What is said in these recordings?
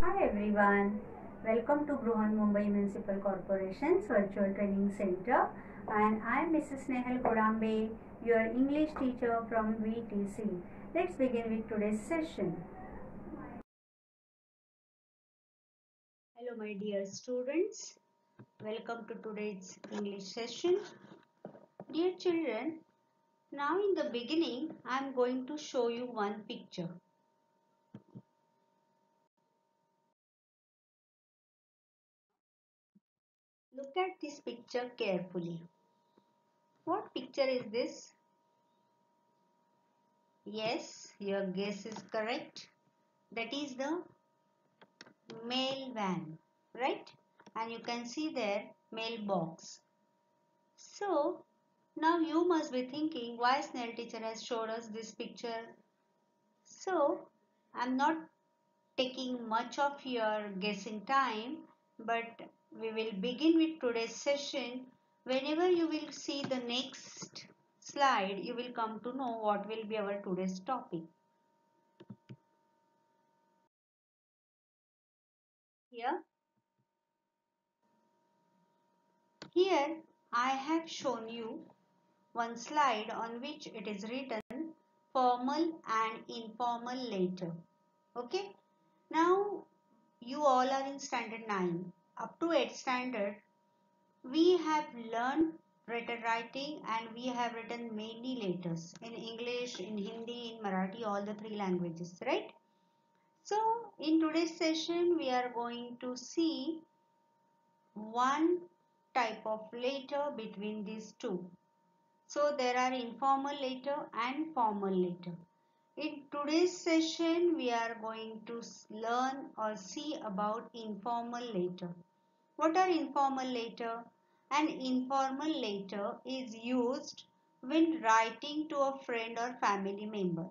Hi everyone, welcome to Bruhan Mumbai Municipal Corporation's Virtual Training Center, and I am Mrs. Nehal Kodambe, your English teacher from VTC. Let's begin with today's session. Hello my dear students, welcome to today's English session. Dear children, now in the beginning I am going to show you one picture. Look at this picture carefully. What picture is this? Yes, your guess is correct. That is the mail van, right? And you can see there mailbox. So now you must be thinking why Snell teacher has showed us this picture. So I'm not taking much of your guessing time, but we will begin with today's session. Whenever you will see the next slide, you will come to know what will be our today's topic. Here I have shown you one slide on which it is written formal and informal letter. Okay. Now you all are in standard 9. Up to 8th standard we have learned letter writing and we have written many letters in English, in Hindi, in Marathi, all the three languages, right? So in today's session we are going to see one type of letter between these two. So there are informal letter and formal letter. In today's session, we are going to learn or see about informal letter. What are informal letter? An informal letter is used when writing to a friend or family member.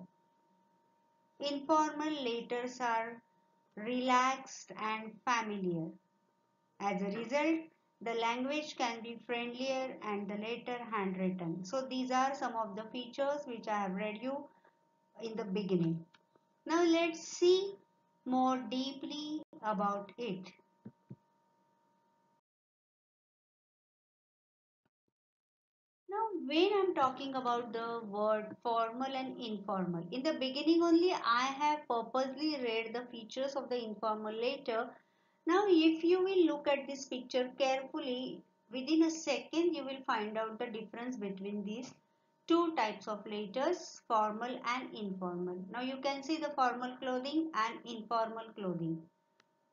Informal letters are relaxed and familiar. As a result, the language can be friendlier and the letter handwritten. So these are some of the features which I have read you in the beginning. Now let's see more deeply about it. Now when I'm talking about the word formal and informal, in the beginning only I have purposely read the features of the informal letter. Now if you will look at this picture carefully, within a second you will find out the difference between these two types of letters, formal and informal. Now you can see the formal clothing and informal clothing,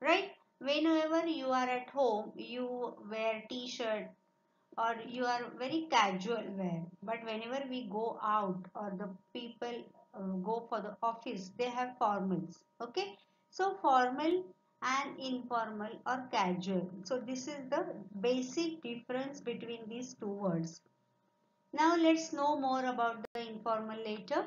right? Whenever you are at home, you wear t-shirt or you are very casual wear, but whenever we go out or the people go for the office, they have formals. Okay, so formal and informal or casual, so this is the basic difference between these two words. Now let's know more about the informal later.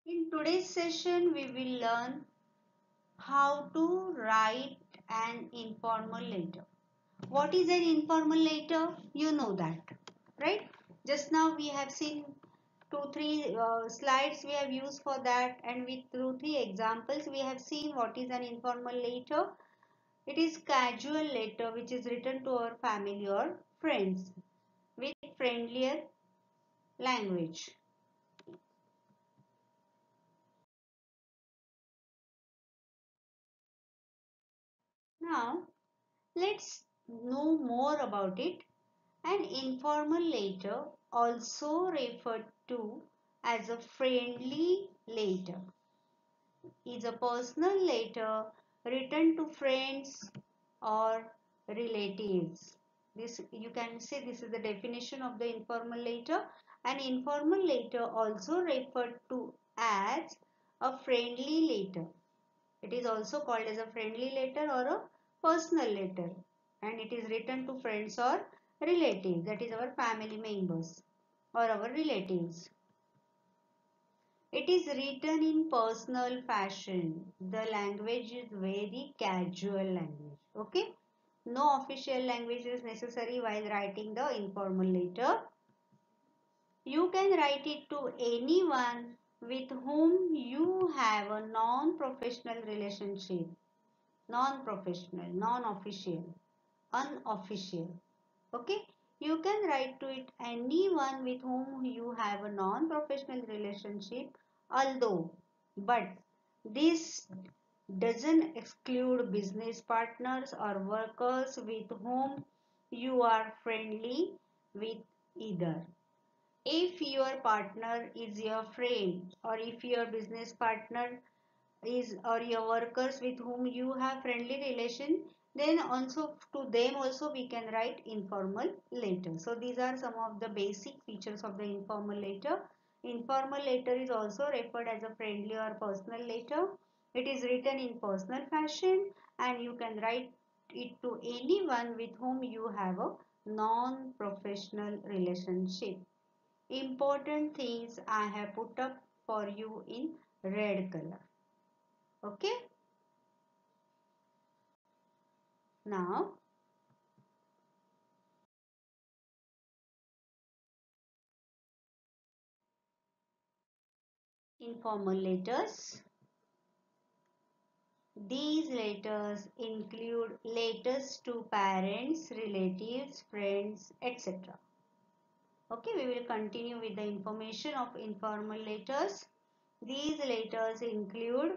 In today's session we will learn how to write an informal letter. What is an informal letter? You know that, right? Just now we have seen 2-3 slides we have used for that, and with 2-3 examples we have seen what is an informal letter. It is casual letter which is written to our family or friends with friendlier language. Now let's know more about it. An informal letter, also referred to as a friendly letter, is a personal letter written to friends or relatives. This you can say this is the definition of the informal letter. An informal letter also referred to as a friendly letter. It is also called as a friendly letter or a personal letter, and it is written to friends or relatives, that is our family members or our relatives. It is written in personal fashion. The language is very casual language. Okay. No official language is necessary while writing the informal letter. You can write it to anyone with whom you have a non-professional relationship, non-professional, non-official, unofficial. Okay, you can write to it anyone with whom you have a non-professional relationship, although, but this doesn't exclude business partners or workers with whom you are friendly with either. If your partner is your friend, or if your business partner is or your workers with whom you have friendly relation, then also to them also we can write informal letter. So these are some of the basic features of the informal letter. Informal letter is also referred as a friendly or personal letter. It is written in personal fashion and you can write it to anyone with whom you have a non-professional relationship. Important things I have put up for you in red color. Okay. Now, informal letters. These letters include letters to parents, relatives, friends, etc. Okay, we will continue with the information of informal letters. These letters include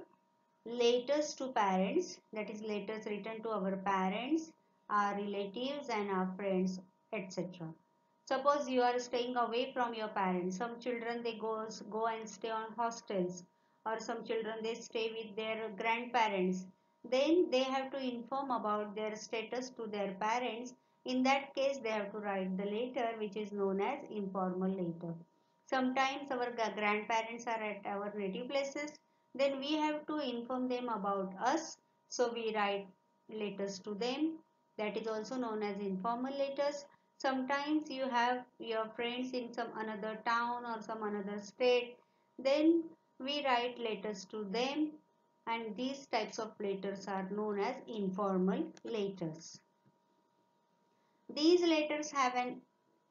letters to parents, that is letters written to our parents, our relatives and our friends, etc. Suppose you are staying away from your parents. Some children they go and stay on hostels, or some children they stay with their grandparents. Then they have to inform about their status to their parents. In that case they have to write the letter which is known as informal letter. Sometimes our grandparents are at our native places, then we have to inform them about us, so we write letters to them. That is also known as informal letters. Sometimes you have your friends in some another town or some another state, then we write letters to them, and these types of letters are known as informal letters. These letters have an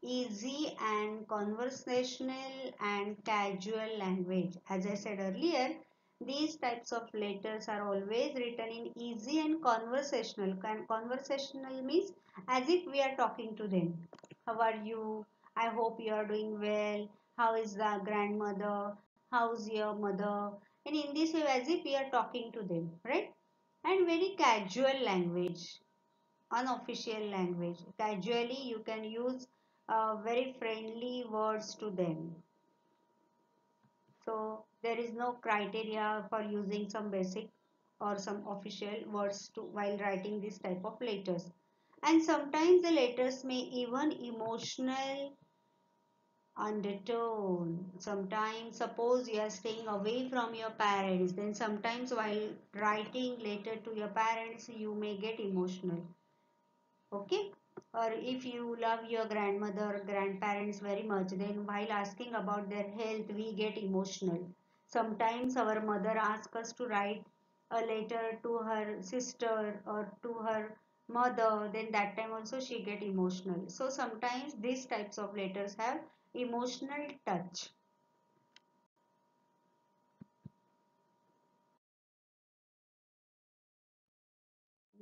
easy and conversational and casual language. As I said earlier, these types of letters are always written in easy and conversational. And conversational means as if we are talking to them. How are you? I hope you are doing well. How is the grandmother? How's your mother? And in this way, as if we are talking to them, right? And very casual language, unofficial language. Casually, you can use very friendly words to them. So there is no criteria for using some basic or some official words to while writing this type of letters. And sometimes the letters may even emotional undertone. Sometimes suppose you are staying away from your parents, then sometimes while writing letter to your parents you may get emotional. Okay, or if you love your grandmother or grandparents very much, then while asking about their health we get emotional. Sometimes our mother asks us to write a letter to her sister or to her mother, then that time also she get emotional. So sometimes these types of letters have emotional touch.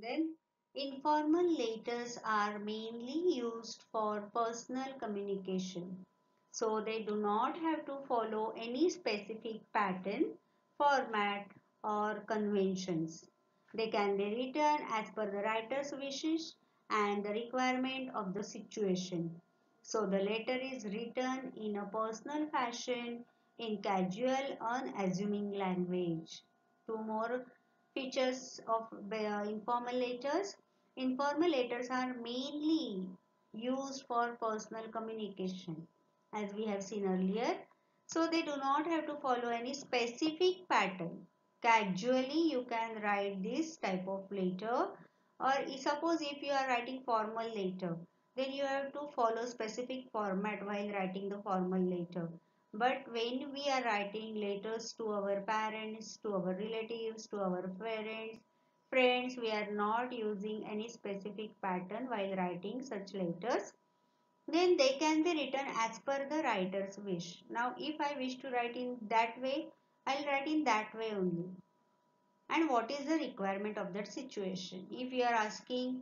Then, informal letters are mainly used for personal communication. So, they do not have to follow any specific pattern, format, or conventions. They can be written as per the writer's wishes and the requirement of the situation. So, the letter is written in a personal fashion in casual, unassuming language. Two more features of informal letters. Informal letters are mainly used for personal communication, as we have seen earlier. So they do not have to follow any specific pattern. Casually, you can write this type of letter. Or suppose if you are writing formal letter, then you have to follow specific format while writing the formal letter. But when we are writing letters to our parents, to our relatives, to our friends, we are not using any specific pattern while writing such letters. then they can be written as per the writer's wish. Now, if I wish to write in that way, I'll write in that way only. And what is the requirement of that situation? If you are asking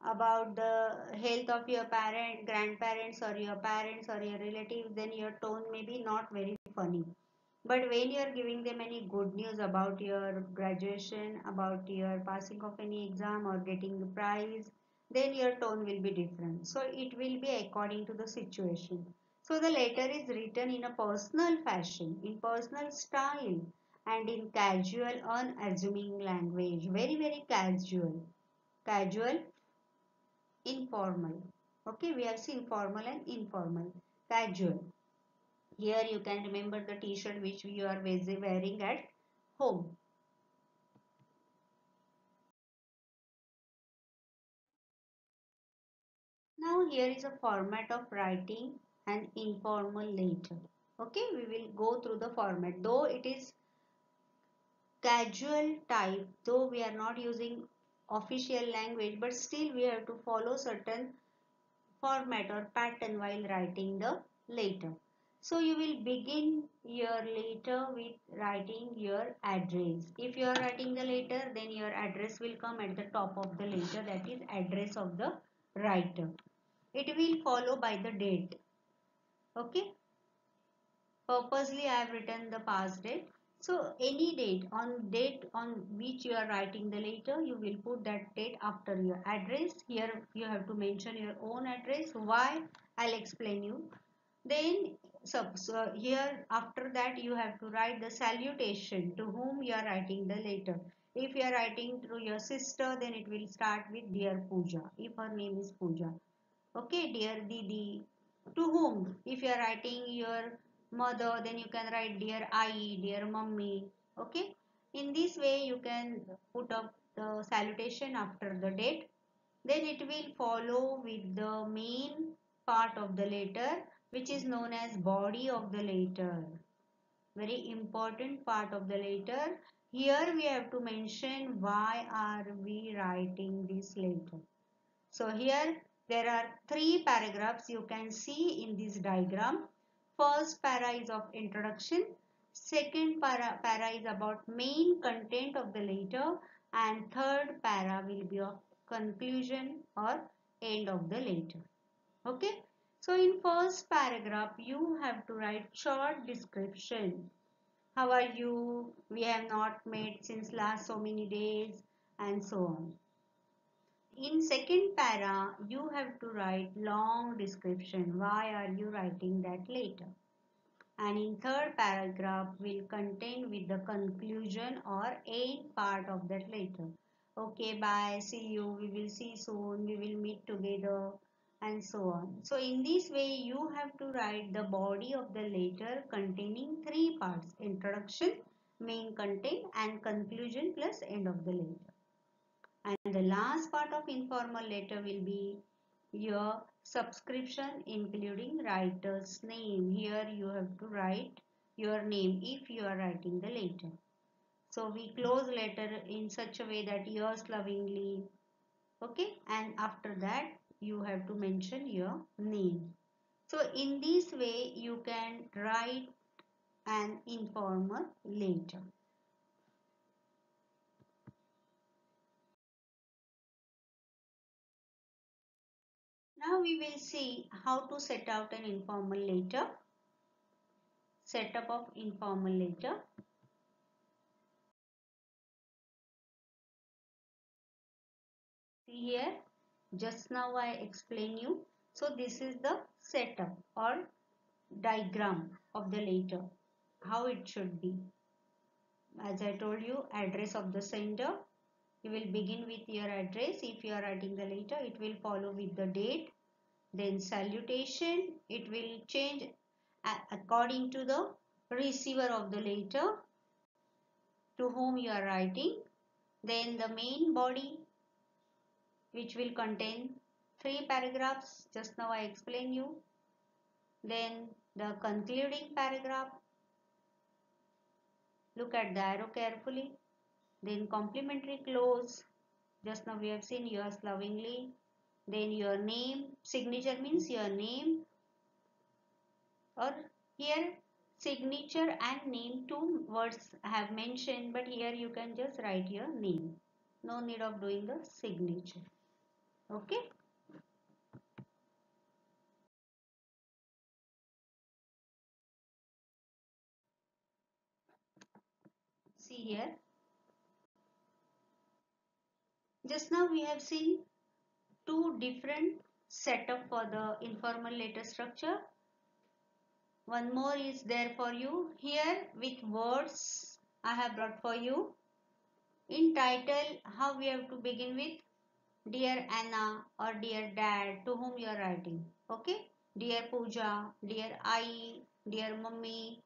about the health of your parent, grandparents, or your parents or your relatives, then your tone may be not very funny. But when you are giving them any good news about your graduation, about your passing of any exam or getting the prize, then your tone will be different. So it will be according to the situation. So the letter is written in a personal fashion, in personal style, and in casual, unassuming language. Very, very casual. Casual, informal. Okay, we have seen formal and informal. Casual. Here you can remember the t-shirt which you are wearing at home. Now here is a format of writing an informal letter. Okay, we will go through the format. Though it is casual type, though we are not using official language, but still we have to follow certain format or pattern while writing the letter. So you will begin your letter with writing your address. If you are writing the letter, then your address will come at the top of the letter, that is address of the writer. It will follow by the date. Okay. Purposely I have written the past date. So any date on which you are writing the letter, you will put that date after your address. Here you have to mention your own address. Why? I'll explain you. Then so here after that you have to write the salutation to whom you are writing the letter. If you are writing to your sister, then it will start with dear Pooja, if her name is Pooja. Okay, dear Didi. To whom? If you are writing your mother, then you can write dear Ai, dear Mummy. Okay. In this way, you can put up the salutation after the date. Then it will follow with the main part of the letter, which is known as body of the letter. Very important part of the letter. Here we have to mention why are we writing this letter. So here there are three paragraphs you can see in this diagram. First para is of introduction. Second para is about main content of the letter. And third para will be of conclusion or end of the letter. Okay. So in first paragraph you have to write short description. How are you? We have not met since last so many days and so on. In second para, you have to write long description. Why are you writing that later? And in third paragraph will contain with the conclusion or end part of that letter. Okay, bye, see you, we will see soon, we will meet together and so on. So in this way you have to write the body of the letter containing three parts: introduction, main content and conclusion plus end of the letter. And the last part of informal letter will be your subscription, including writer's name. Here you have to write your name if you are writing the letter. So we close letter in such a way that yours lovingly. Okay, and after that you have to mention your name. So in this way you can write an informal letter. Now we will see how to set out an informal letter. Setup of informal letter. See here, just now I explain you. So this is the setup or diagram of the letter, how it should be. As I told you, address of the sender. You will begin with your address. If you are writing the letter, it will follow with the date. Then salutation, it will change according to the receiver of the letter to whom you are writing. Then the main body, which will contain three paragraphs. Just now I explained you. Then the concluding paragraph. Look at the arrow carefully. Then complimentary close. Just now we have seen yours lovingly. Then your name, signature means your name, or here signature and name, two words I have mentioned, but here you can just write your name. No need of doing the signature. Okay. See here. Just now we have seen two different setup for the informal letter structure. One more is there for you. Here with words I have brought for you. In title, how we have to begin with? Dear Anna or Dear Dad, to whom you are writing. Okay? Dear Pooja, Dear Ai, Dear Mummy,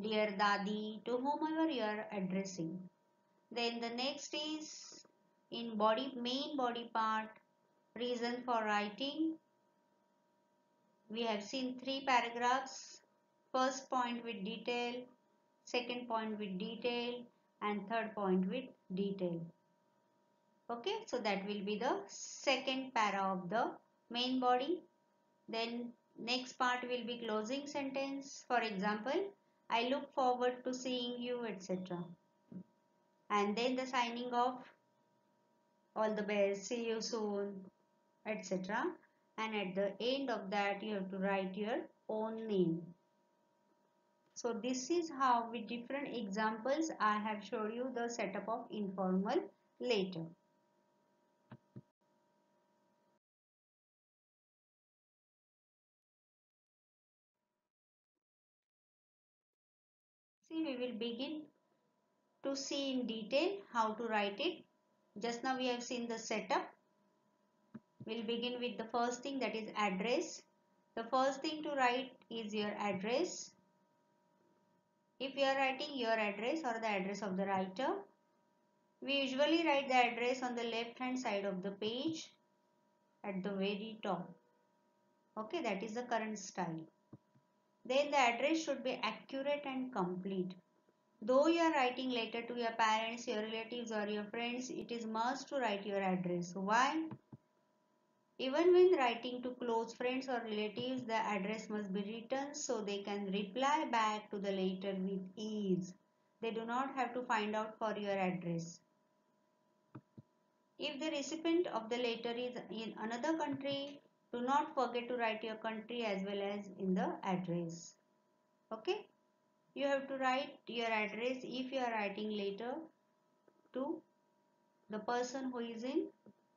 Dear Dadi, to whomever you are addressing. Then the next is in body, main body part, reason for writing. We have seen three paragraphs. First point with detail, second point with detail, and third point with detail. Okay, so that will be the second para of the main body. Then next part will be closing sentence. For example, I look forward to seeing you, etc. And then the signing off, all the best, see you soon, etc. And at the end of that, you have to write your own name. So this is how with different examples I have showed you the setup of informal letter. See, we will begin to see in detail how to write it. Just now we have seen the setup. We'll begin with the first thing, that is address. The first thing to write is your address. If you are writing your address or the address of the writer, we usually write the address on the left hand side of the page at the very top. Okay, that is the current style. Then the address should be accurate and complete. Though you are writing letter to your parents, your relatives or your friends, it is must to write your address. Why? Even when writing to close friends or relatives, the address must be written so they can reply back to the letter with ease. They do not have to find out for your address. If the recipient of the letter is in another country, do not forget to write your country as well as in the address. Okay? You have to write your address if you are writing letter to the person who is in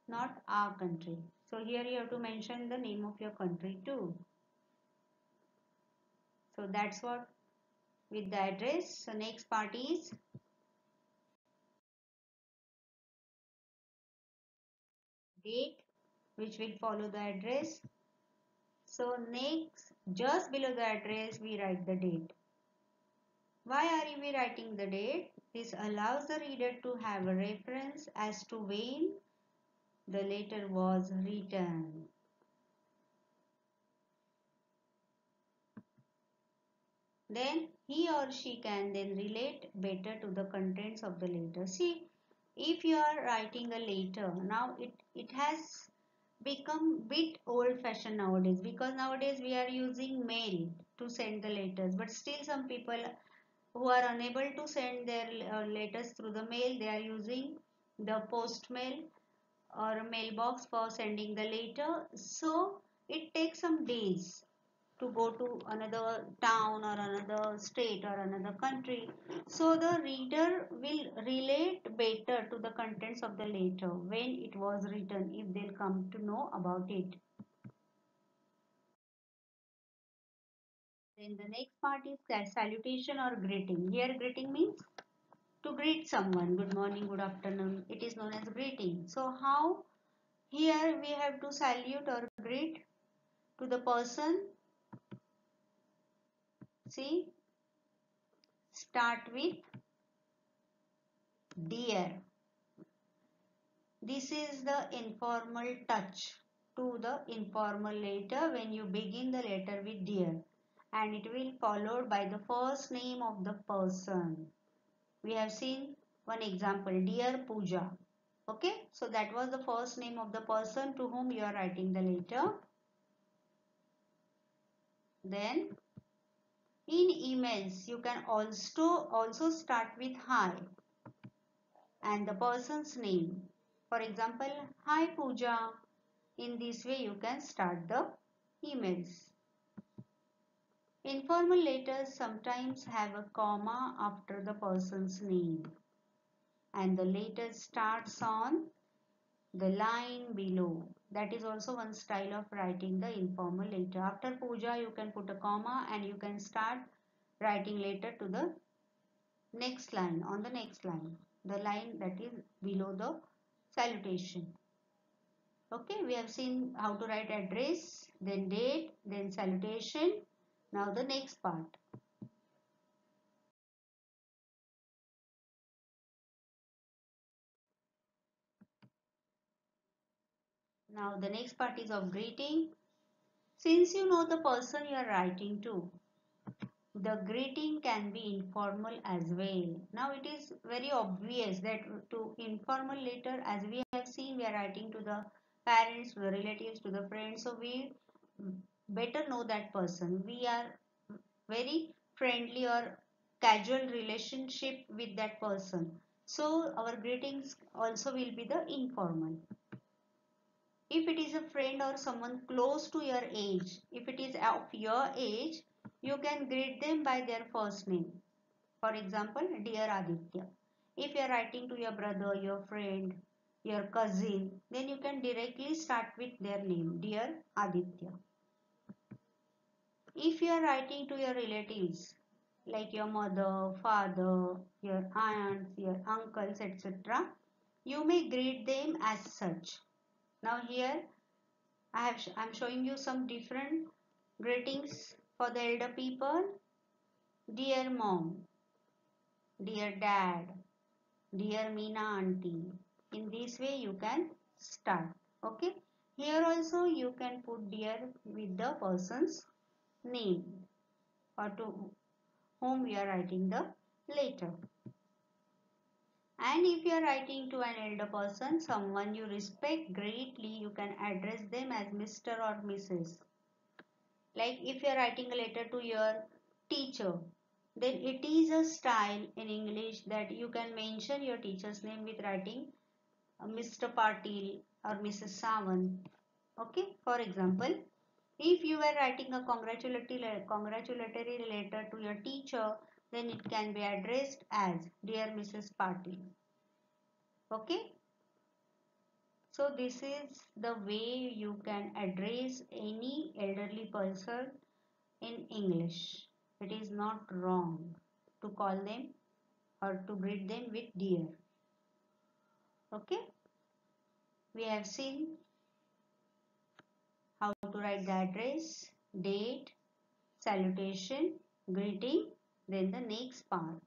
not our country. So here you have to mention the name of your country too. So that's what with the address. So next part is date, which will follow the address. So next, just below the address, we write the date. Why are we writing the date? This allows the reader to have a reference as to when the letter was written. Then he or she can then relate better to the contents of the letter. See, if you are writing a letter, now it has become bit old fashioned nowadays, because nowadays we are using mail to send the letters, but still some people who are unable to send their letters through the mail, they are using the post mail or mailbox for sending the letter. So it takes some days to go to another town or another state or another country. So the reader will relate better to the contents of the letter when it was written, if they'll come to know about it. Then the next part is salutation or greeting. Here greeting means to greet someone. Good morning, good afternoon. It is known as greeting. So how here we have to salute or greet to the person. See, start with dear. This is the informal touch to the informal letter when you begin the letter with dear, and it will followed by the first name of the person. We have seen one example, dear Pooja. Okay, so that was the first name of the person to whom you are writing the letter. Then in emails you can also start with hi and the person's name. For example, hi Pooja. In this way you can start the emails. Informal letters sometimes have a comma after the person's name and the letter starts on the line below. That is also one style of writing the informal letter. After Pooja you can put a comma and you can start writing letter to the next line, on the next line, the line that is below the salutation. Okay, we have seen how to write address, then date, then salutation. Now the next part. Now the next part is of greeting. Since you know the person you are writing to, the greeting can be informal as well. Now it is very obvious that to informal letter, as we have seen, we are writing to the parents, to the relatives, to the friends. So we better know that person. We are very friendly or casual relationship with that person. So our greetings also will be the informal. If it is a friend or someone close to your age, if it is of your age, you can greet them by their first name. For example, dear Aditya. If you are writing to your brother, your friend, your cousin, then you can directly start with their name, dear Aditya. If you are writing to your relatives, like your mother, father, your aunts, your uncles, etc., you may greet them as such. Now here I'm showing you some different greetings for the elder people. Dear mom, dear dad, dear Meena auntie. In this way you can start. Okay. Here also you can put dear with the person's name or to whom we are writing the letter. And if you are writing to an elder person, someone you respect greatly, you can address them as Mr. or Mrs. Like if you are writing a letter to your teacher, then it is a style in English that you can mention your teacher's name with writing Mr. Patil or Mrs. Sawant. Okay, for example, if you were writing a congratulatory letter to your teacher, then it can be addressed as Dear Mrs. Patil. Okay, so this is the way you can address any elderly person in English. It is not wrong to call them or to greet them with dear. Okay, we have seen how to write the address, date, salutation, greeting, then the next part.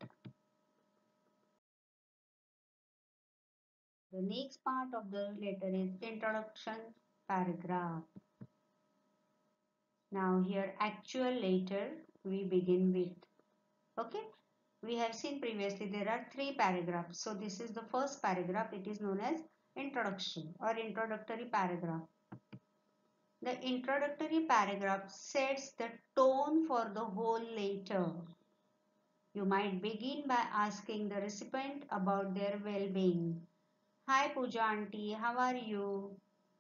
The next part of the letter is introduction paragraph. Now here actual letter we begin with. Okay, we have seen previously there are three paragraphs. So this is the first paragraph. It is known as introduction or introductory paragraph. The introductory paragraph sets the tone for the whole letter. You might begin by asking the recipient about their well-being. Hi Pooja auntie, how are you?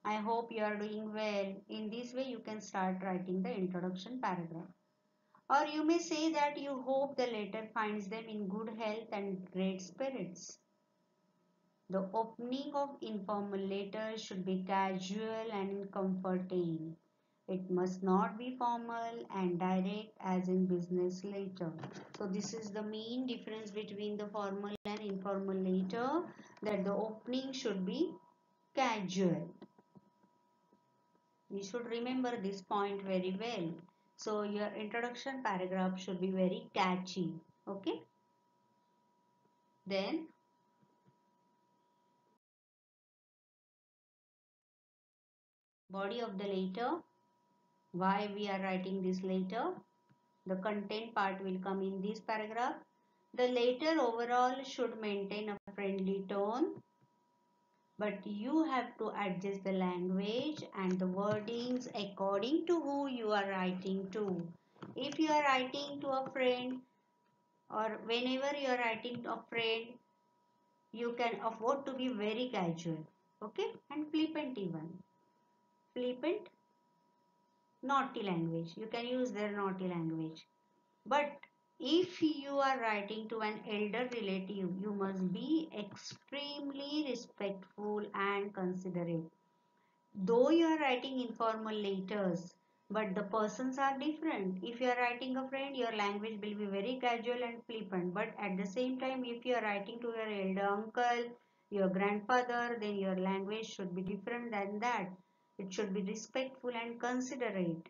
I hope you are doing well. In this way you can start writing the introduction paragraph. Or you may say that you hope the letter finds them in good health and great spirits. The opening of informal letters should be casual and comforting. It must not be formal and direct as in business letter. So this is the main difference between the formal and informal letter, that the opening should be casual. You should remember this point very well. So your introduction paragraph should be very catchy. Okay. Then body of the letter. Why we are writing this letter? The content part will come in this paragraph. The letter overall should maintain a friendly tone. but you have to adjust the language and the wordings according to who you are writing to. If you are writing to a friend, or whenever you are writing to a friend, you can afford to be very casual, okay, and flippant even. Flippant, naughty language. You can use their naughty language. But if you are writing to an elder relative, you must be extremely respectful and considerate. Though you are writing informal letters, but the persons are different. If you are writing a friend, your language will be very casual and flippant. But at the same time, if you are writing to your elder uncle, your grandfather, then your language should be different than that. It should be respectful and considerate.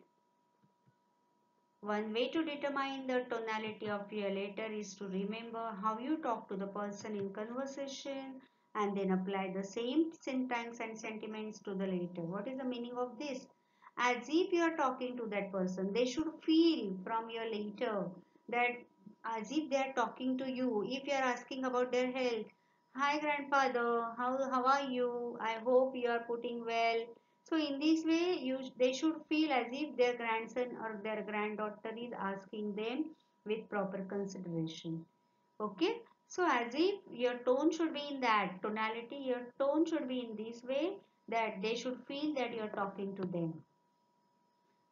One way to determine the tonality of your letter is to remember how you talk to the person in conversation and then apply the same syntax and sentiments to the letter. What is the meaning of this? As if you are talking to that person, they should feel from your letter that as if they are talking to you. If you are asking about their health, hi grandfather, how are you? I hope you are putting well. So in this way, they should feel as if their grandson or their granddaughter is asking them with proper consideration. Okay. So as if your tone should be in that tonality, your tone should be in this way that they should feel that you are talking to them.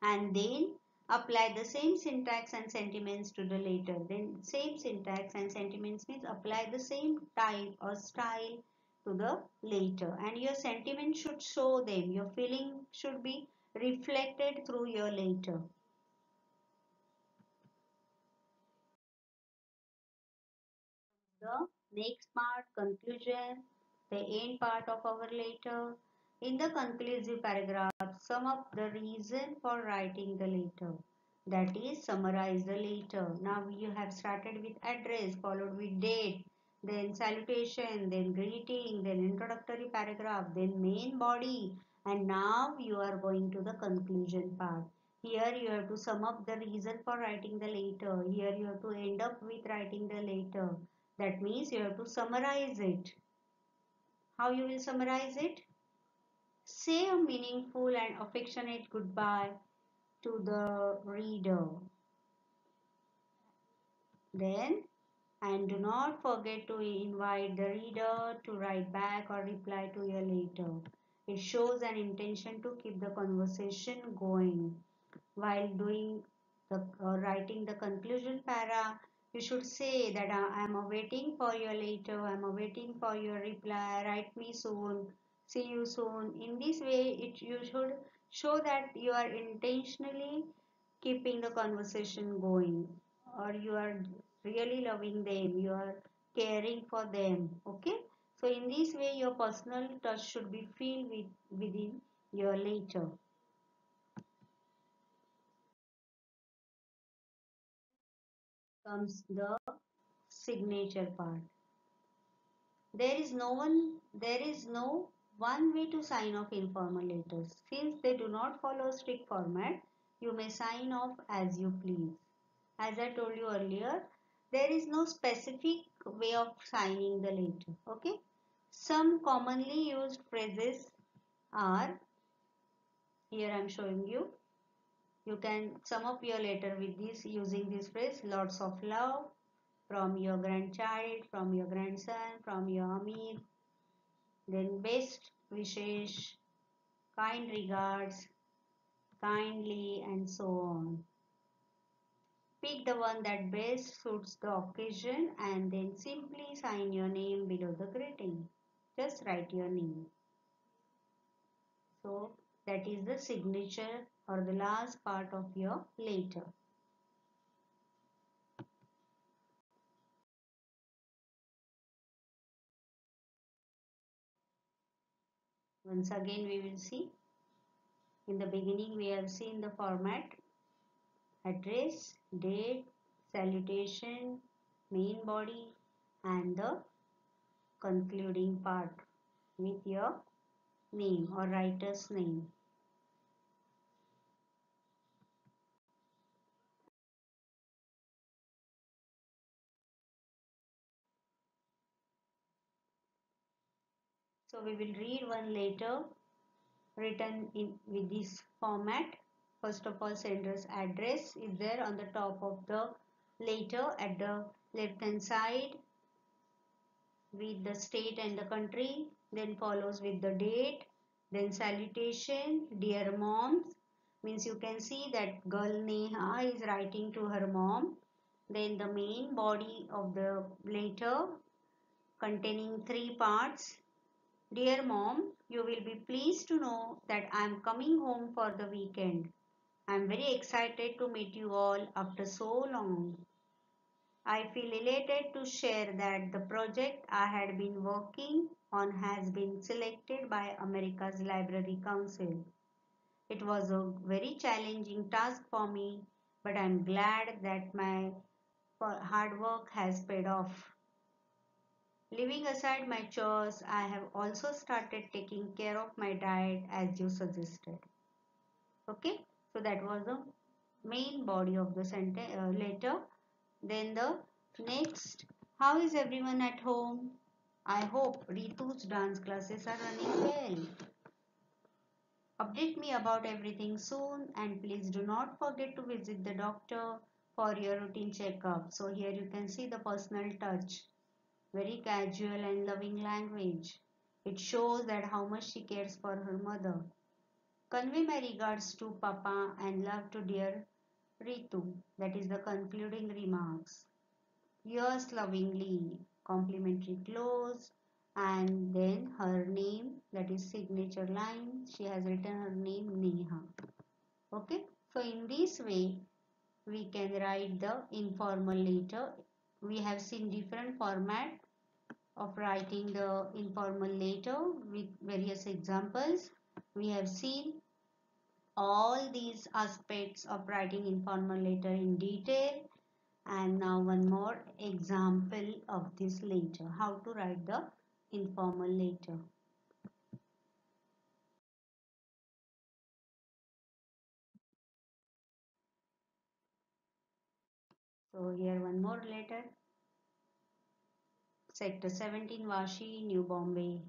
And then apply the same syntax and sentiments to the later. Then same syntax and sentiments means apply the same type or style to the later, and your sentiment should show them, your feeling should be reflected through your later. The next part, conclusion, the end part of our letter. In the conclusive paragraph, sum up the reason for writing the letter. That is, summarize the letter. Now you have started with address, followed with date, then salutation, then greeting, then introductory paragraph, then main body, and now you are going to the conclusion part. Here you have to sum up the reason for writing the letter. Here you have to end up with writing the letter. That means you have to summarize it. How you will summarize it? Say a meaningful and affectionate goodbye to the reader. Then, and do not forget to invite the reader to write back or reply to your letter. It shows an intention to keep the conversation going. While doing the writing the conclusion para, you should say that I am awaiting for your letter, I am awaiting for your reply, write me soon, see you soon. In this way, you should show that you are intentionally keeping the conversation going, or you are really loving them, you are caring for them. Okay. So in this way, your personal touch should be filled within your letter. Comes the signature part. There is no one way to sign off informal letters. Since they do not follow a strict format, you may sign off as you please. As I told you earlier, there is no specific way of signing the letter. Okay. Some commonly used phrases are, here I am showing you. You can sum up your letter with this using this phrase, lots of love from your grandchild, from your grandson, from your Amir, then best wishes, kind regards, kindly, and so on. Pick the one that best suits the occasion and then simply sign your name below the greeting. Just write your name. So that is the signature or the last part of your letter. Once again we will see. In the beginning we have seen the format, address, date, salutation, main body, and the concluding part with your name or writer's name. So we will read one letter written in with this format. First of all, sender's address is there on the top of the letter at the left hand side with the state and the country, then follows with the date, then salutation, dear moms, means you can see that girl Neha is writing to her mom. Then the main body of the letter containing three parts. Dear mom, you will be pleased to know that I am coming home for the weekend. I am very excited to meet you all after so long. I feel elated to share that the project I had been working on has been selected by America's Library Council. It was a very challenging task for me, but I am glad that my hard work has paid off. Leaving aside my chores, I have also started taking care of my diet as you suggested. Okay, so that was the main body of the letter. Then the next, how is everyone at home? I hope Ritu's dance classes are running well. Update me about everything soon and please do not forget to visit the doctor for your routine checkup. So here you can see the personal touch. Very casual and loving language. It shows that how much she cares for her mother. Convey my regards to Papa and love to dear Ritu. That is the concluding remarks. Yours lovingly, complimentary close, and then her name, that is signature line. She has written her name Neha. Okay, so in this way we can write the informal letter. We have seen different format of writing the informal letter with various examples. We have seen all these aspects of writing informal letter in detail, and now one more example of this letter, how to write the informal letter. So here one more letter. Sector 17 Vashi, New Bombay,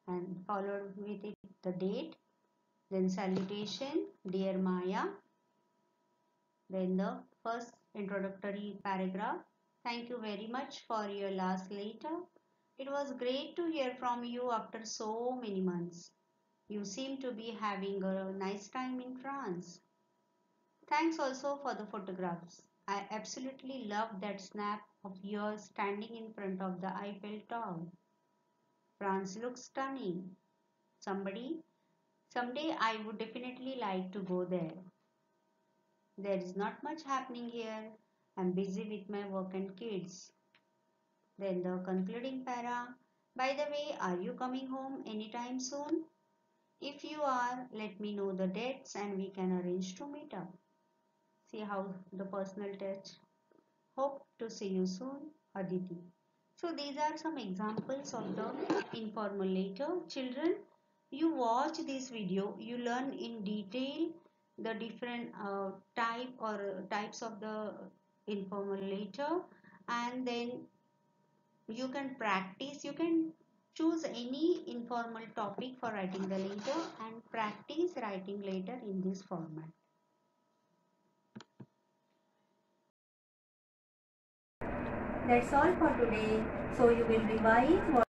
and followed with it the date, then salutation, dear Maya, then the first introductory paragraph. Thank you very much for your last letter. It was great to hear from you after so many months. You seem to be having a nice time in France. Thanks also for the photographs. I absolutely love that snap of yours standing in front of the Eiffel Tower. France looks stunning. Someday I would definitely like to go there. There is not much happening here. I'm busy with my work and kids. Then the concluding para. By the way, are you coming home anytime soon? If you are, let me know the dates and we can arrange to meet up. See how the personal touch. Hope to see you soon, Aditi. So these are some examples of the informal letter. Children, you watch this video, you learn in detail the different type or types of the informal letter, and then you can practice. You can choose any informal topic for writing the letter and practice writing letter in this format. That's all for today. So you will revise what